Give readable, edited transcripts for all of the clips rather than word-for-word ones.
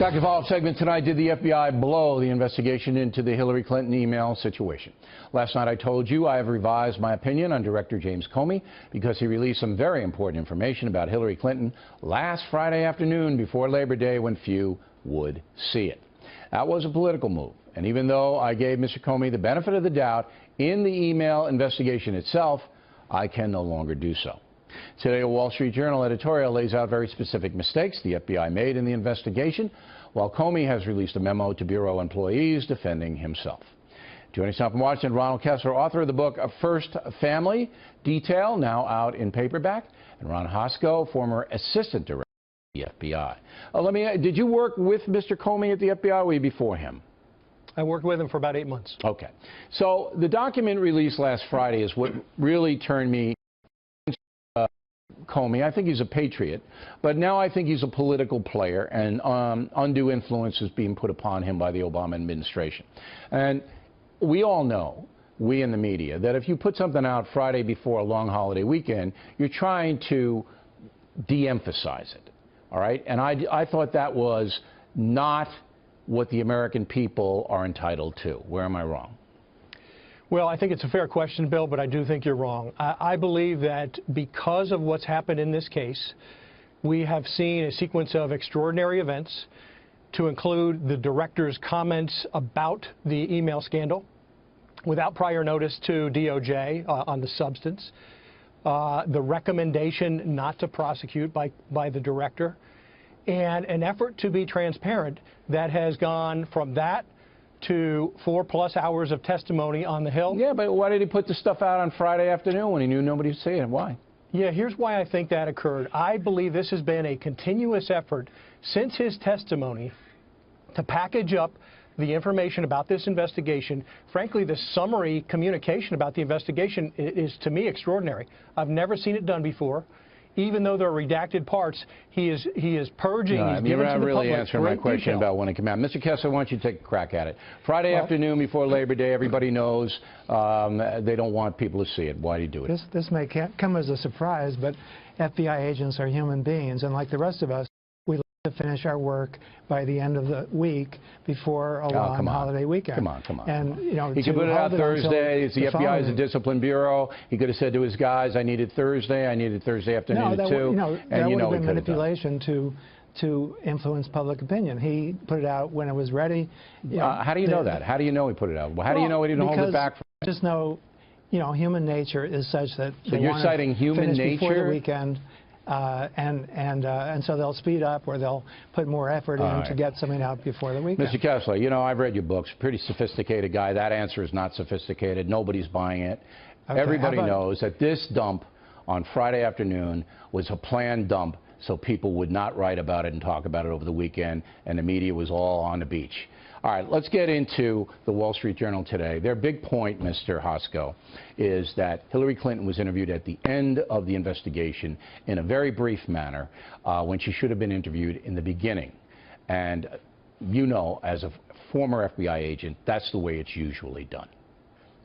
Dr. Follow-up segment tonight. Did the FBI blow the investigation into the Hillary Clinton email situation? Last night I told you I have revised my opinion on Director James Comey because he released some very important information about Hillary Clinton last Friday afternoon before Labor Day when few would see it. That was a political move, and even though I gave Mr. Comey the benefit of the doubt in the email investigation itself, I can no longer do so. Today, a Wall Street Journal editorial lays out very specific mistakes the FBI made in the investigation, while Comey has released a memo to Bureau employees defending himself. Joining us now from Washington, Ronald Kessler, author of the book First Family, Detail, now out in paperback, and Ron Hosko, former assistant director of the FBI. Did you work with Mr. Comey at the FBI or were you before him? I worked with him for about 8 months. Okay. So the document released last Friday is what really turned me Comey. I think he's a patriot, but now I think he's a political player, and undue influence is being put upon him by the Obama administration. And we all know, we in the media, that if you put something out Friday before a long holiday weekend, you're trying to de-emphasize it, all right? And I thought that was not what the American people are entitled to. Where am I wrong? Well, I think it's a fair question, Bill, but I do think you're wrong. I believe that because of what's happened in this case, we have seen a sequence of extraordinary events to include the director's comments about the email scandal without prior notice to DOJ on the substance, the recommendation not to prosecute by the director, and an effort to be transparent that has gone from that to 4+ hours of testimony on the Hill. Yeah, but why did he put the stuff out on Friday afternoon when he knew nobody would see it? Why? Yeah, here's why I think that occurred. I believe this has been a continuous effort since his testimony to package up the information about this investigation. Frankly, the summary communication about the investigation is, to me, extraordinary. I've never seen it done before. Even though there are redacted parts, he is purging. No, he's you're not really answering my question detail about when it came out. Mr. Kessler, why don't you take a crack at it? Friday afternoon before Labor Day, everybody knows they don't want people to see it. Why do you do it? This may come as a surprise, but FBI agents are human beings, and like the rest of us, we like to finish our work by the end of the week before a long holiday weekend. Come on. And you know, he could put it out Thursday. The FBI is a discipline bureau. He could have said to his guys, "I needed Thursday. I needed Thursday afternoon too." That would have been manipulation to influence public opinion. He put it out when it was ready. How do you know that? How do you know he put it out? How do you know he didn't hold it back? Just know, human nature is such that so you're citing human nature before the weekend. And so they'll speed up or they'll put more effort in to get something out before the weekend. Mr. Kessler, I've read your books. Pretty sophisticated guy. That answer is not sophisticated. Nobody's buying it. Okay, everybody knows that this dump on Friday afternoon was a planned dump so people would not write about it and talk about it over the weekend, and the media was all on the beach. All right, let's get into the Wall Street Journal today. Their big point, Mr. Hosko, is that Hillary Clinton was interviewed at the end of the investigation in a very brief manner when she should have been interviewed in the beginning. And as a former FBI agent, that's the way it's usually done.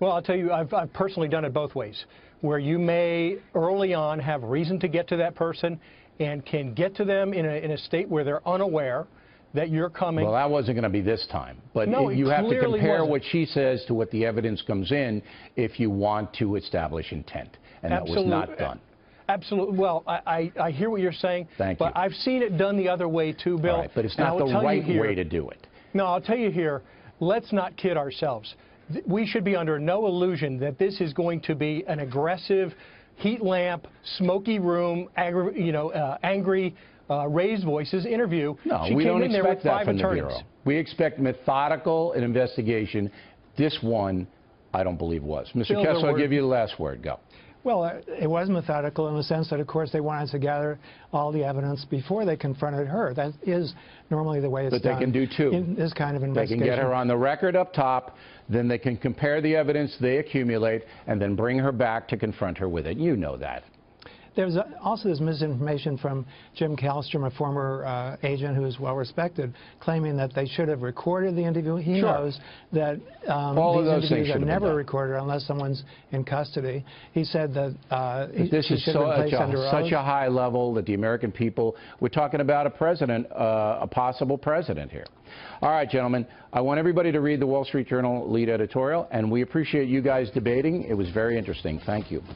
Well, I'll tell you, I've personally done it both ways, where you may early on have reason to get to that person and can get to them in a state where they're unaware that you're coming. Well, that wasn't going to be this time. But no, you have to compare wasn't. what she says to what the evidence comes in if you want to establish intent. And that was not done. Absolutely. Well, I hear what you're saying. Thank you. But I've seen it done the other way, too, Bill. All right, but it's not the right way to do it. No, I'll tell you here, let's not kid ourselves. We should be under no illusion that this is going to be an aggressive, heat lamp, smoky room, angry, raised voices interview. No, we don't expect that from the Bureau. We expect methodical investigation. This one, I don't believe was. Mr. Kessler, I'll give you the last word. Go. Well, it was methodical in the sense that, of course, they wanted to gather all the evidence before they confronted her. That is normally the way it's done. But they can do two. In this kind of investigation. They can get her on the record up top, then they can compare the evidence they accumulate, and then bring her back to confront her with it. You know that. There's also this misinformation from Jim Kallstrom, a former agent who is well respected, claiming that they should have recorded the interview. He knows that these interviews are never recorded unless someone's in custody. He said that this is such a high level that the American people, we're talking about a president, a possible president here. All right, gentlemen, I want everybody to read the Wall Street Journal lead editorial, and we appreciate you guys debating. It was very interesting. Thank you.